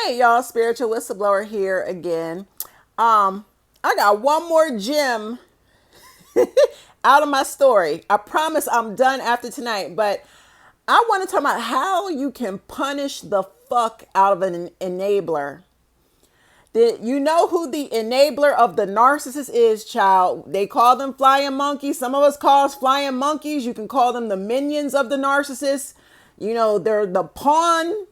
Hey y'all, spiritual whistleblower here again. I got one more gem out of my story. I promise I'm done after tonight, but I want to talk about how you can punish the fuck out of an enabler. You know who the enabler of the narcissist is, child? They call them flying monkeys. Some of us call us flying monkeys. You can call them the minions of the narcissist. You know, they're the pawn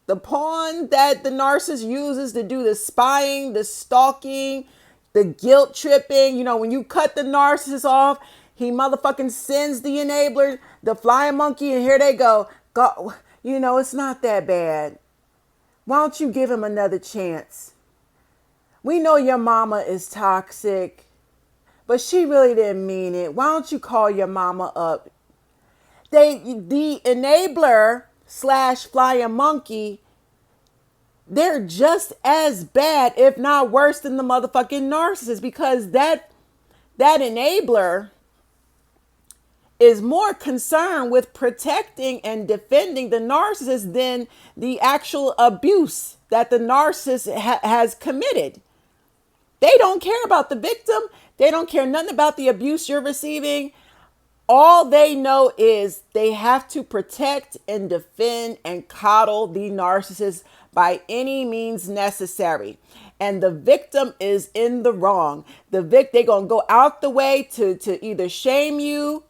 that the narcissist uses to do the spying, the stalking, the guilt tripping. You know, when you cut the narcissist off, he motherfucking sends the enabler, the flying monkey, and here they go. Go, you know, it's not that bad. Why don't you give him another chance? We know your mama is toxic, but she really didn't mean it. Why don't you call your mama up? The enabler slash flying monkey, they're just as bad, if not worse than the motherfucking narcissist, because that enabler is more concerned with protecting and defending the narcissist than the actual abuse that the narcissist has committed. They don't care about the victim. They don't care nothing about the abuse you're receiving. All they know is they have to protect and defend and coddle the narcissist by any means necessary. And the victim is in the wrong. They're going to go out the way to either shame you,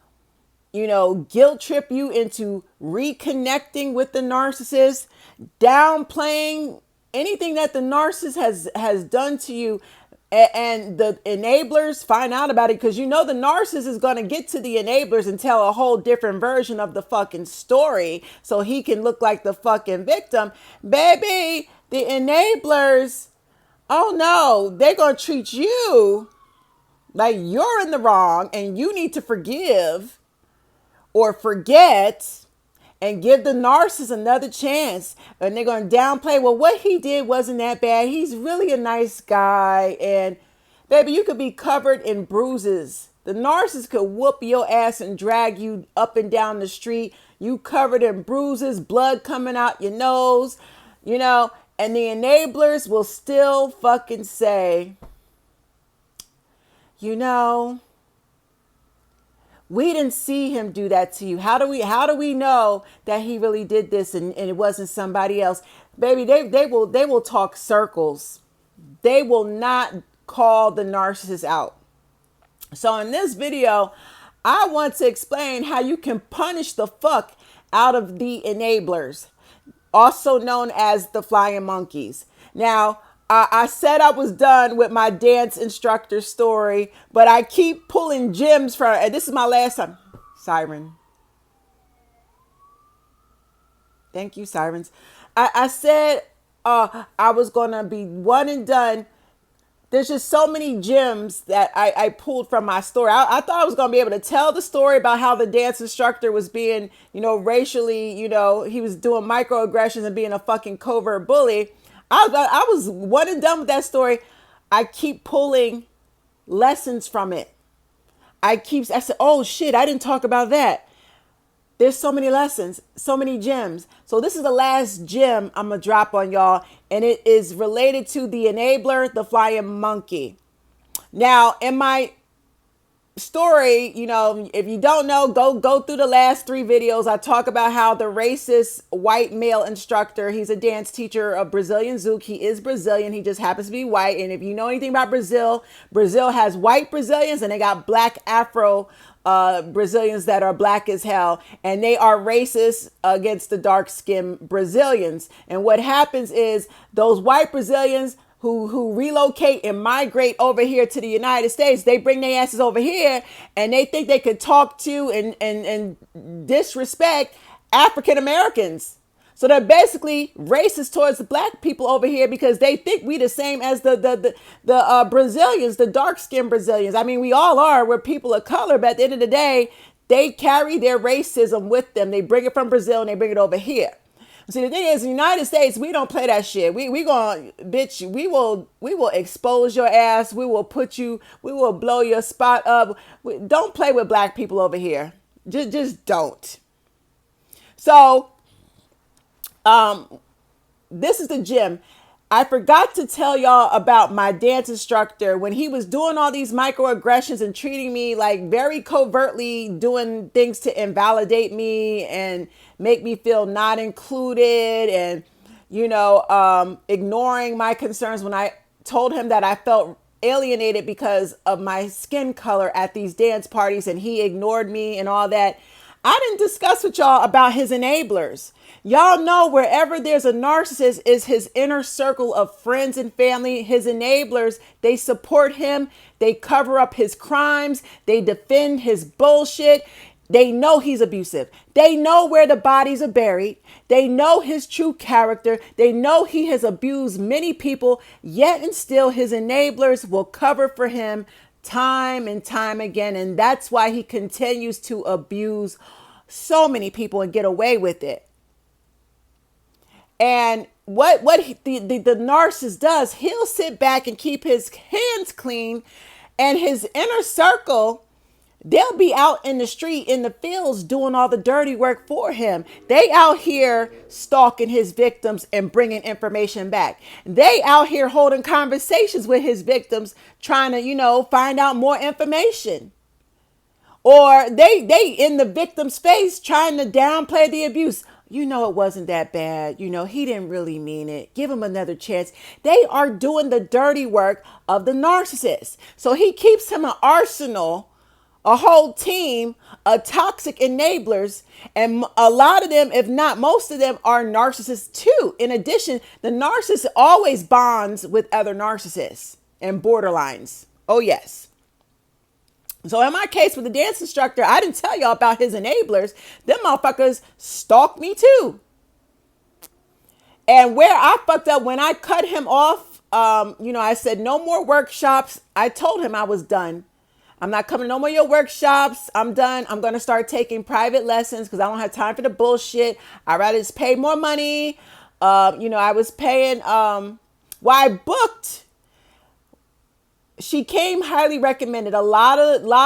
you know, guilt trip you into reconnecting with the narcissist, downplaying anything that the narcissist has done to you. And the enablers find out about it because you know the narcissist is going to get to the enablers and tell a whole different version of the fucking story so he can look like the fucking victim. Baby, the enablers, oh no, they're going to treat you like you're in the wrong and you need to forgive or forget and give the narcissist another chance. And they're going to downplay, well, what he did wasn't that bad. He's really a nice guy. And baby, you could be covered in bruises. The narcissist could whoop your ass and drag you up and down the street. You covered in bruises, blood coming out your nose, you know, and the enablers will still fucking say, you know, we didn't see him do that to you. How do we know that he really did this and it wasn't somebody else? Baby, they will talk circles. They will not call the narcissist out. So in this video, I want to explain how you can punish the fuck out of the enablers, also known as the flying monkeys. Now, I said I was done with my dance instructor story, but I keep pulling gems from, and this is my last time. Siren. Thank you, sirens. I said I was going to be one and done. There's just so many gems that I pulled from my story. I thought I was going to be able to tell the story about how the dance instructor was being, you know, racially, you know, he was doing microaggressions and being a fucking covert bully. I was one and done with that story. I keep pulling lessons from it. I said, oh shit, I didn't talk about that. There's so many lessons, so many gems. So this is the last gem I'm going to drop on y'all. And it is related to the enabler, the flying monkey. Now, in my story, you know, if you don't know, go through the last 3 videos. I talk about how the racist white male instructor, he's a dance teacher of Brazilian Zouk. He is Brazilian. He just happens to be white. And if you know anything about Brazil, Brazil has white Brazilians and they got black Afro Brazilians that are black as hell, and they are racist against the dark-skinned Brazilians. And what happens is those white Brazilians who relocate and migrate over here to the United States, they bring their asses over here and they think they could talk to and disrespect African Americans. So they're basically racist towards the black people over here because they think we the same as the Brazilians, the dark-skinned Brazilians. I mean, we all are. We're people of color, but at the end of the day, they carry their racism with them. They bring it from Brazil and they bring it over here. See, the thing is, in the United States, we don't play that shit. We gonna, bitch, we will expose your ass. We will blow your spot up. Don't play with black people over here. Just don't. So, this is the gem. I forgot to tell y'all about my dance instructor when he was doing all these microaggressions and treating me like very covertly, doing things to invalidate me and make me feel not included, and ignoring my concerns when I told him that I felt alienated because of my skin color at these dance parties, and he ignored me and all that. I didn't discuss with y'all about his enablers. Y'all know wherever there's a narcissist is his inner circle of friends and family. His enablers, they support him. They cover up his crimes. They defend his bullshit. They know he's abusive. They know where the bodies are buried. They know his true character. They know he has abused many people, yet and still his enablers will cover for him time and time again. And that's why he continues to abuse so many people and get away with it. And the narcissist does, he'll sit back and keep his hands clean, and his inner circle, they'll be out in the street, in the fields, doing all the dirty work for him. They out here stalking his victims and bringing information back. They out here holding conversations with his victims, trying to, find out more information. Or they in the victim's face trying to downplay the abuse. It wasn't that bad. He didn't really mean it. Give him another chance. They are doing the dirty work of the narcissist. So he keeps him an arsenal, a whole team of toxic enablers. And a lot of them, if not most of them, are narcissists too. In addition, the narcissist always bonds with other narcissists and borderlines. Oh, yes. So in my case with the dance instructor, I didn't tell y'all about his enablers. Them motherfuckers stalked me too. And where I fucked up when I cut him off, I said no more workshops. I told him I was done. I'm not coming to no more of your workshops. I'm done. I'm going to start taking private lessons because I don't have time for the bullshit. I'd rather just pay more money. I was paying, I booked. She came highly recommended. A lot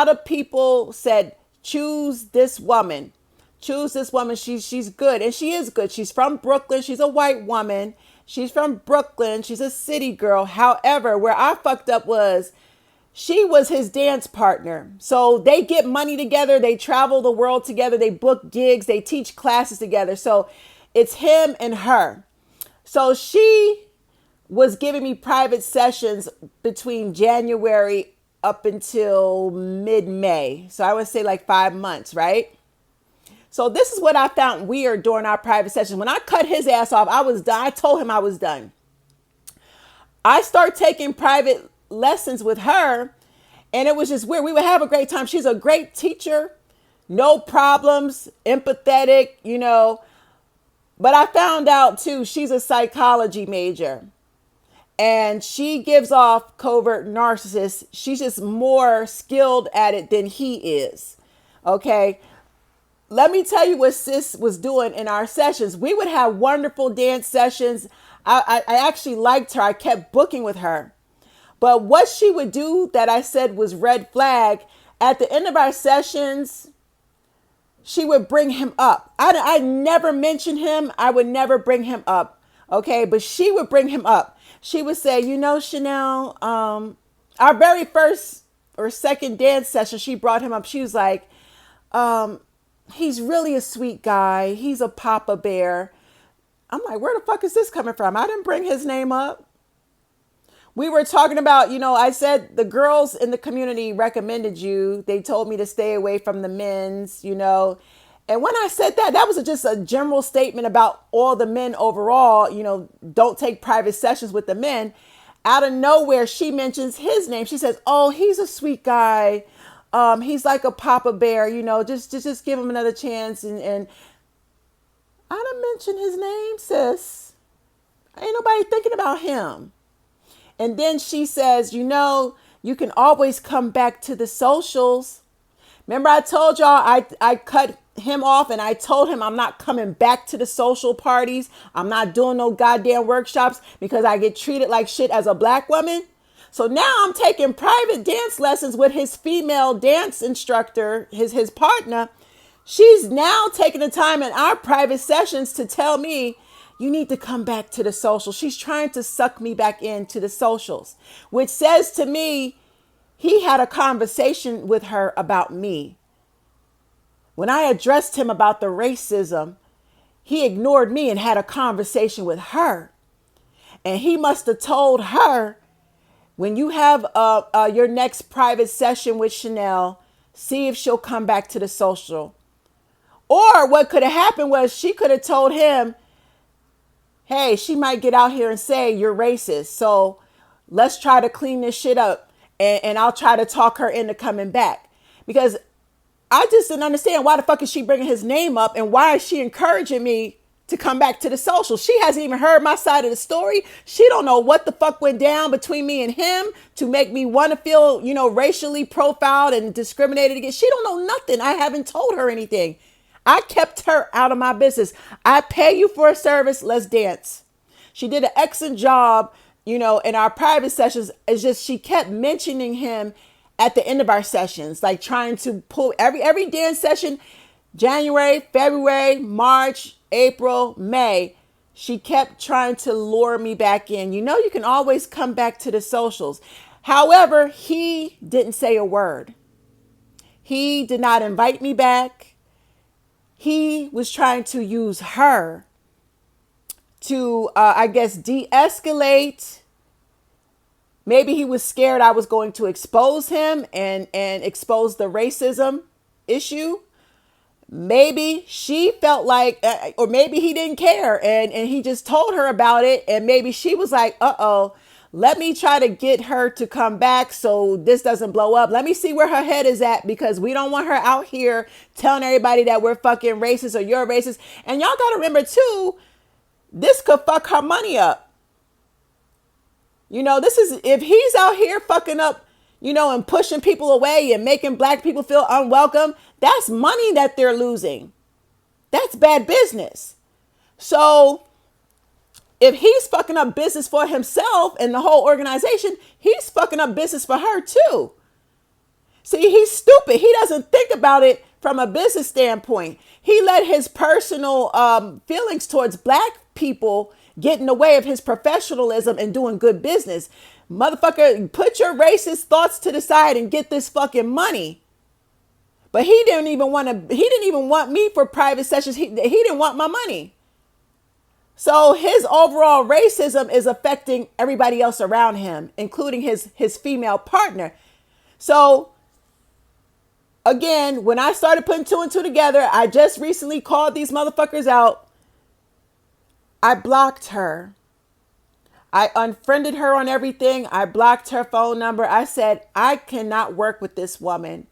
of people said, choose this woman. Choose this woman. She's good. And she is good. She's from Brooklyn. She's a white woman. She's from Brooklyn. She's a city girl. However, where I fucked up was she was his dance partner. So they get money together. They travel the world together. They book gigs. They teach classes together. So it's him and her. So she was giving me private sessions between January up until mid-May. So I would say like 5 months, right? So this is what I found weird during our private sessions. When I cut his ass off, I was done. I told him I was done. I started taking private lessons with her, and it was just weird. We would have a great time. She's a great teacher, no problems, empathetic, But I found out too, she's a psychology major. And she gives off covert narcissists. She's just more skilled at it than he is. Okay. Let me tell you what sis was doing in our sessions. We would have wonderful dance sessions. I actually liked her. I kept booking with her. But what she would do that I said was red flag, at the end of our sessions, she would bring him up. I never mentioned him. I would never bring him up. Okay. But she would bring him up. She would say, Chanel, our very first or second dance session, she brought him up. She was like, he's really a sweet guy. He's a Papa Bear. I'm like, where the fuck is this coming from? I didn't bring his name up. We were talking about, I said the girls in the community recommended you. They told me to stay away from the men's, And when I said that, that was just a general statement about all the men overall, don't take private sessions with the men. Out of nowhere, she mentions his name. She says, oh, he's a sweet guy. He's like a Papa Bear, just give him another chance. And I didn't mention his name, sis. Ain't nobody thinking about him. And then she says, you can always come back to the socials. Remember I told y'all I cut him off and I told him I'm not coming back to the social parties. I'm not doing no goddamn workshops because I get treated like shit as a black woman. So now I'm taking private dance lessons with his female dance instructor, his partner. She's now taking the time in our private sessions to tell me, You need to come back to the socials. She's trying to suck me back into the socials, which says to me, he had a conversation with her about me. When I addressed him about the racism, he ignored me and had a conversation with her. And he must have told her, when you have your next private session with Chanel, see if she'll come back to the social. Or what could have happened was she could have told him, hey, she might get out here and say you're racist. So let's try to clean this shit up. And I'll try to talk her into coming back. Because I just didn't understand, why the fuck is she bringing his name up? And why is she encouraging me to come back to the social? She hasn't even heard my side of the story. She don't know what the fuck went down between me and him to make me want to feel, racially profiled and discriminated against. She don't know nothing. I haven't told her anything. I kept her out of my business. I pay you for a service. Let's dance. She did an excellent job, in our private sessions. It's just she kept mentioning him at the end of our sessions, like trying to pull every dance session, January, February, March, April, May. She kept trying to lure me back in. You can always come back to the socials. However, he didn't say a word. He did not invite me back. He was trying to use her to, de-escalate. Maybe he was scared I was going to expose him and expose the racism issue. Maybe she felt like, or maybe he didn't care and he just told her about it. And maybe she was like, uh-oh, let me try to get her to come back so this doesn't blow up. Let me see where her head is at, because we don't want her out here telling everybody that we're fucking racist or you're racist. And y'all got to remember too, this could fuck her money up. This is, if he's out here fucking up, and pushing people away and making black people feel unwelcome, that's money that they're losing. That's bad business. So if he's fucking up business for himself and the whole organization, he's fucking up business for her too. See, he's stupid. He doesn't think about it from a business standpoint. He let his personal feelings towards black people get in the way of his professionalism and doing good business. Motherfucker, put your racist thoughts to the side and get this fucking money. But he didn't even want me for private sessions. He didn't want my money. So his overall racism is affecting everybody else around him, including his female partner. So again, when I started putting two and two together, I just recently called these motherfuckers out. I blocked her. I unfriended her on everything. I blocked her phone number. I said, I cannot work with this woman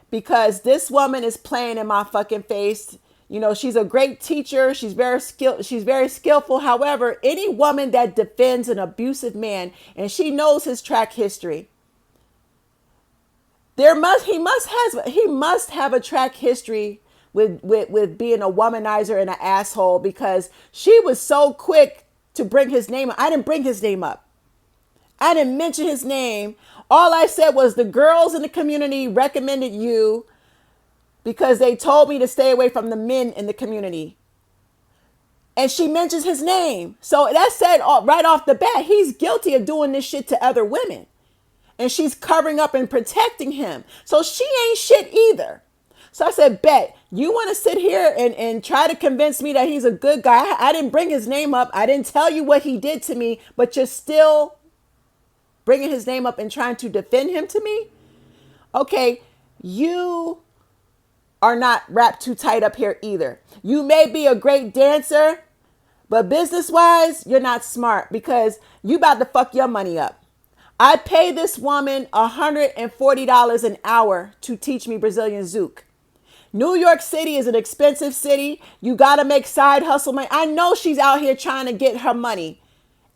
because this woman is playing in my fucking face. She's a great teacher. She's very skillful. However, any woman that defends an abusive man, and she knows his track history, he must have a track history with being a womanizer and an asshole, because she was so quick to bring his name up. I didn't bring his name up. I didn't mention his name. All I said was the girls in the community recommended you because they told me to stay away from the men in the community. And she mentions his name. So that said right off the bat, he's guilty of doing this shit to other women. And she's covering up and protecting him. So she ain't shit either. So I said, bet, you want to sit here and try to convince me that he's a good guy. I didn't bring his name up. I didn't tell you what he did to me, but you're still bringing his name up and trying to defend him to me. Okay, you are not wrapped too tight up here either. You may be a great dancer, but business-wise, you're not smart because you about to fuck your money up. I pay this woman $140 an hour to teach me Brazilian Zouk. New York City is an expensive city. You got to make side hustle money. I know she's out here trying to get her money.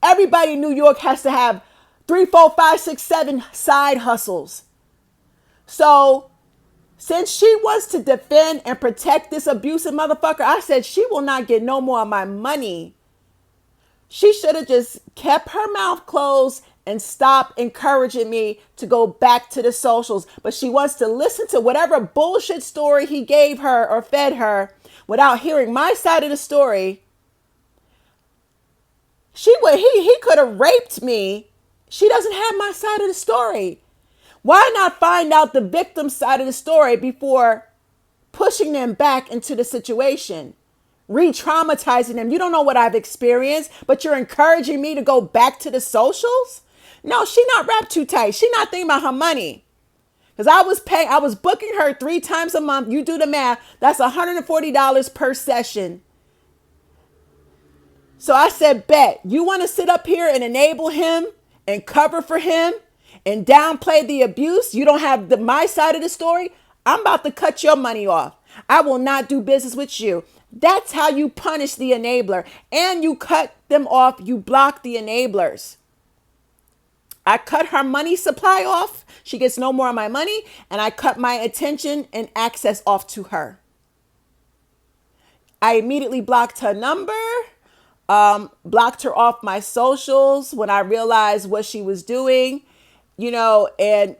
Everybody in New York has to have 3, 4, 5, 6, 7 side hustles. So since she wants to defend and protect this abusive motherfucker, I said she will not get no more of my money. She should have just kept her mouth closed and stop encouraging me to go back to the socials. But she wants to listen to whatever bullshit story he gave her or fed her without hearing my side of the story. He could have raped me. She doesn't have my side of the story. Why not find out the victim's side of the story before pushing them back into the situation, re-traumatizing them? You don't know what I've experienced, but you're encouraging me to go back to the socials? No, she not wrapped too tight. She not thinking about her money. Because I was booking her 3 times a month. You do the math. That's $140 per session. So I said, bet, you want to sit up here and enable him and cover for him and downplay the abuse? You don't have my side of the story? I'm about to cut your money off. I will not do business with you. That's how you punish the enabler. And you cut them off. You block the enablers. I cut her money supply off. She gets no more of my money. And I cut my attention and access off to her. I immediately blocked her number. Blocked her off my socials when I realized what she was doing, and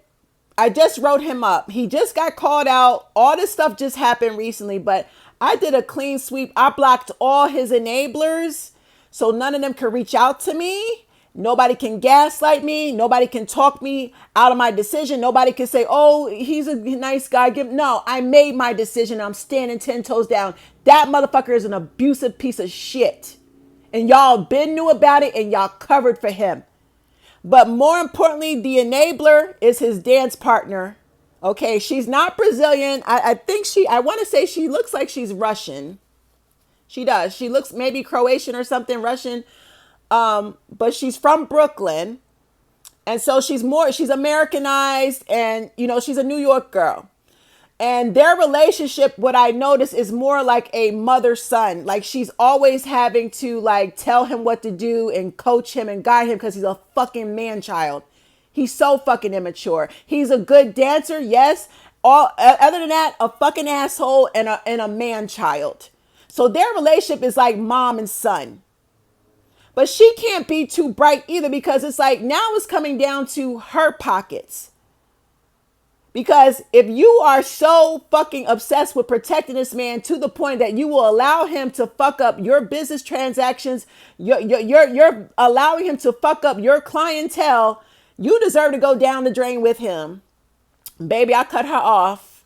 I just wrote him up. He just got called out. All this stuff just happened recently, but I did a clean sweep. I blocked all his enablers so none of them could reach out to me. Nobody can gaslight me. Nobody can talk me out of my decision. Nobody can say, oh, he's a nice guy. No, I made my decision. I'm standing 10 toes down. That motherfucker is an abusive piece of shit. And y'all been knew about it and y'all covered for him. But more importantly, the enabler is his dance partner. Okay, she's not Brazilian. I want to say she looks like she's Russian. She does. She looks maybe Croatian or something, Russian. But she's from Brooklyn. And so she's Americanized and, she's a New York girl. And their relationship, what I notice, is more like a mother-son. Like she's always having to tell him what to do and coach him and guide him because he's a fucking man-child. He's so fucking immature. He's a good dancer, yes. Other than that, a fucking asshole and a man-child. So their relationship is like mom and son. But she can't be too bright either because it's now it's coming down to her pockets. Because if you are so fucking obsessed with protecting this man to the point that you will allow him to fuck up your business transactions, you're allowing him to fuck up your clientele, you deserve to go down the drain with him. Baby, I cut her off.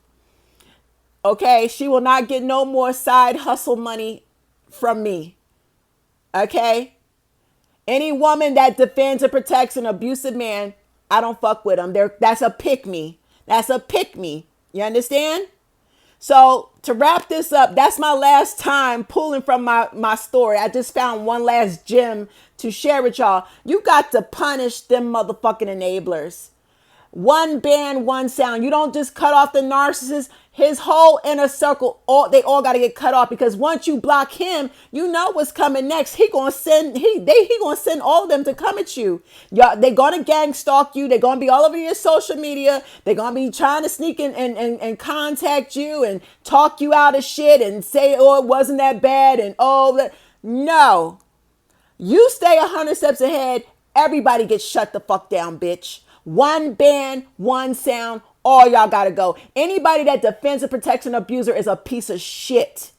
Okay, she will not get no more side hustle money from me. Okay? Any woman that defends and protects an abusive man, I don't fuck with them. That's a pick me. That's a pick me. You understand? So to wrap this up, that's my last time pulling from my story. I just found one last gem to share with y'all. You got to punish them motherfucking enablers. One band, one sound. You don't just cut off the narcissist. His whole inner circle, they all got to get cut off because once you block him, you know what's coming next. He gonna send all of them to come at you. They're gonna gang stalk you. They're gonna be all over your social media. They're gonna be trying to sneak in and contact you and talk you out of shit and say, oh, it wasn't that bad and no. You stay 100 steps ahead. Everybody gets shut the fuck down, bitch. One band, one sound. All y'all gotta go. Anybody that defends and protects an abuser is a piece of shit.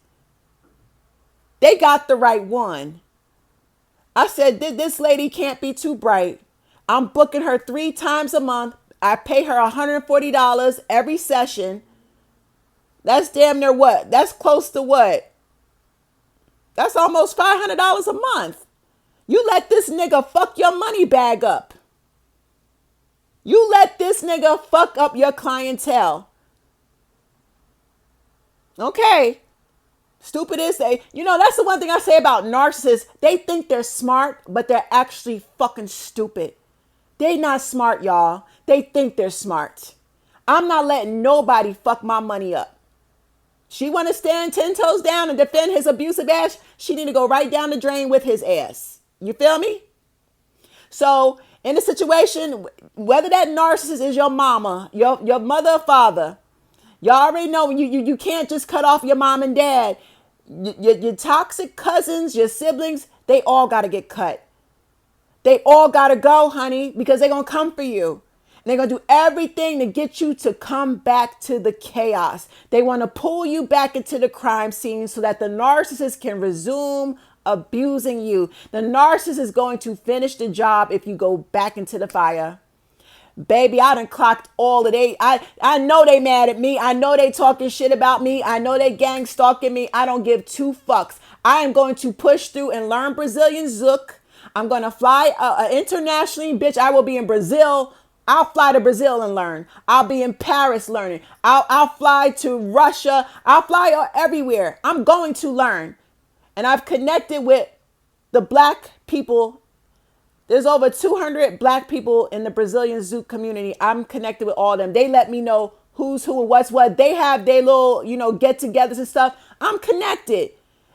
They got the right one. I said, this lady can't be too bright. I'm booking her 3 times a month. I pay her $140 every session. That's damn near what? That's close to what? That's almost $500 a month. You let this nigga fuck your money bag up. You let this nigga fuck up your clientele. Okay. Stupid is they. That's the one thing I say about narcissists. They think they're smart, but they're actually fucking stupid. They not smart, y'all. They think they're smart. I'm not letting nobody fuck my money up. She want to stand 10 toes down and defend his abusive ass. She need to go right down the drain with his ass. You feel me? So in a situation, whether that narcissist is your mama, your mother or father, y'all already know you can't just cut off your mom and dad. Your toxic cousins, your siblings, they all got to get cut. They all got to go, honey, because they're going to come for you. And they're going to do everything to get you to come back to the chaos. They want to pull you back into the crime scene so that the narcissist can resume abusing you. The narcissist is going to finish the job if you go back into the fire. Baby, I done clocked all of they. I know they mad at me. I know they talking shit about me. I know they gang stalking me. I don't give two fucks. I am going to push through and learn Brazilian Zouk. I'm going to fly internationally. Bitch, I will be in Brazil. I'll fly to Brazil and learn. I'll be in Paris learning. I'll fly to Russia. I'll fly everywhere. I'm going to learn. And I've connected with the black people. There's over 200 black people in the Brazilian Zouk community. I'm connected with all of them. They let me know who's who and what's what. They have their little, get-togethers and stuff. I'm connected.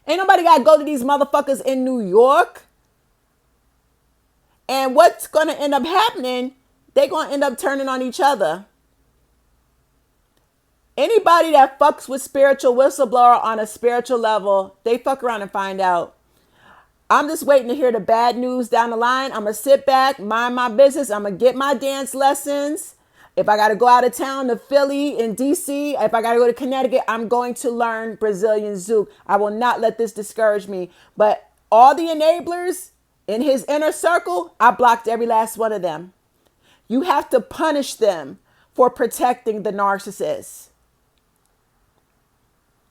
Ain't nobody got to go to these motherfuckers in New York. And what's going to end up happening, they're going to end up turning on each other. Anybody that fucks with spiritual whistleblower on a spiritual level, they fuck around and find out. I'm just waiting to hear the bad news down the line. I'm going to sit back, mind my business. I'm going to get my dance lessons. If I got to go out of town to Philly and DC, if I got to go to Connecticut, I'm going to learn Brazilian Zouk. I will not let this discourage me. But all the enablers in his inner circle, I blocked every last one of them. You have to punish them for protecting the narcissist.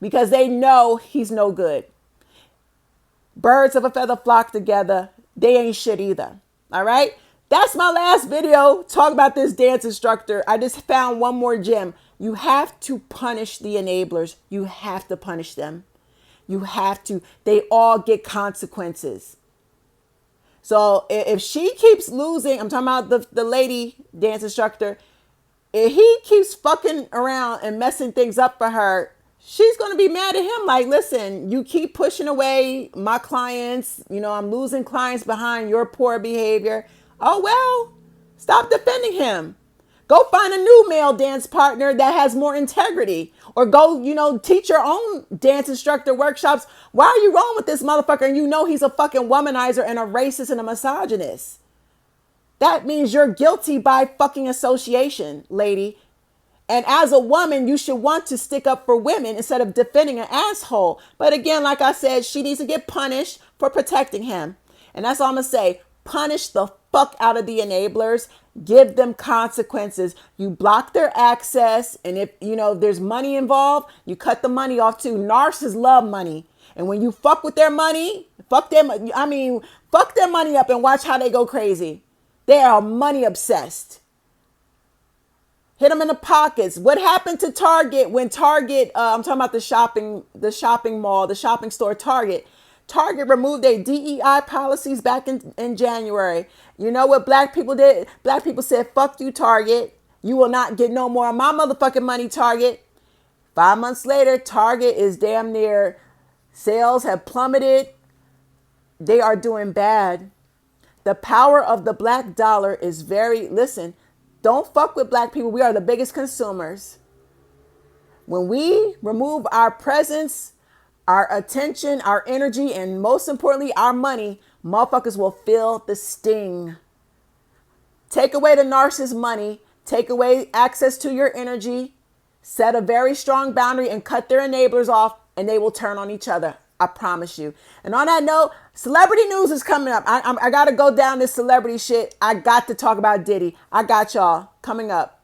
Because they know he's no good. Birds of a feather flock together. They ain't shit either. All right. That's my last video. Talk about this dance instructor. I just found one more gem. You have to punish the enablers. You have to punish them. You have to. They all get consequences. So if she keeps losing, I'm talking about the lady dance instructor. If he keeps fucking around and messing things up for her, she's going to be mad at him. Like, listen, you keep pushing away my clients. I'm losing clients behind your poor behavior. Oh, well, stop defending him. Go find a new male dance partner that has more integrity. Or go, teach your own dance instructor workshops. Why are you wrong with this motherfucker? And he's a fucking womanizer and a racist and a misogynist. That means you're guilty by fucking association, lady. And as a woman, you should want to stick up for women instead of defending an asshole. But again, like I said, she needs to get punished for protecting him. And that's all I'm going to say. Punish the fuck out of the enablers. Give them consequences. You block their access. And if, there's money involved, you cut the money off too. Narcissists love money. And when you fuck with their money, fuck their money up and watch how they go crazy. They are money obsessed. Hit them in the pockets. What happened to Target when Target, I'm talking about the shopping mall, the shopping store Target. Target removed their DEI policies back in January. You know what black people did? Black people said, fuck you, Target. You will not get no more of my motherfucking money, Target. 5 months later, Target is damn near, sales have plummeted. They are doing bad. The power of the black dollar is listen, don't fuck with black people. We are the biggest consumers. When we remove our presence, our attention, our energy, and most importantly, our money, motherfuckers will feel the sting. Take away the narcissist money. Take away access to your energy. Set a very strong boundary and cut their enablers off, and they will turn on each other. I promise you. And on that note, celebrity news is coming up. I got to go down this celebrity shit. I got to talk about Diddy. I got y'all coming up.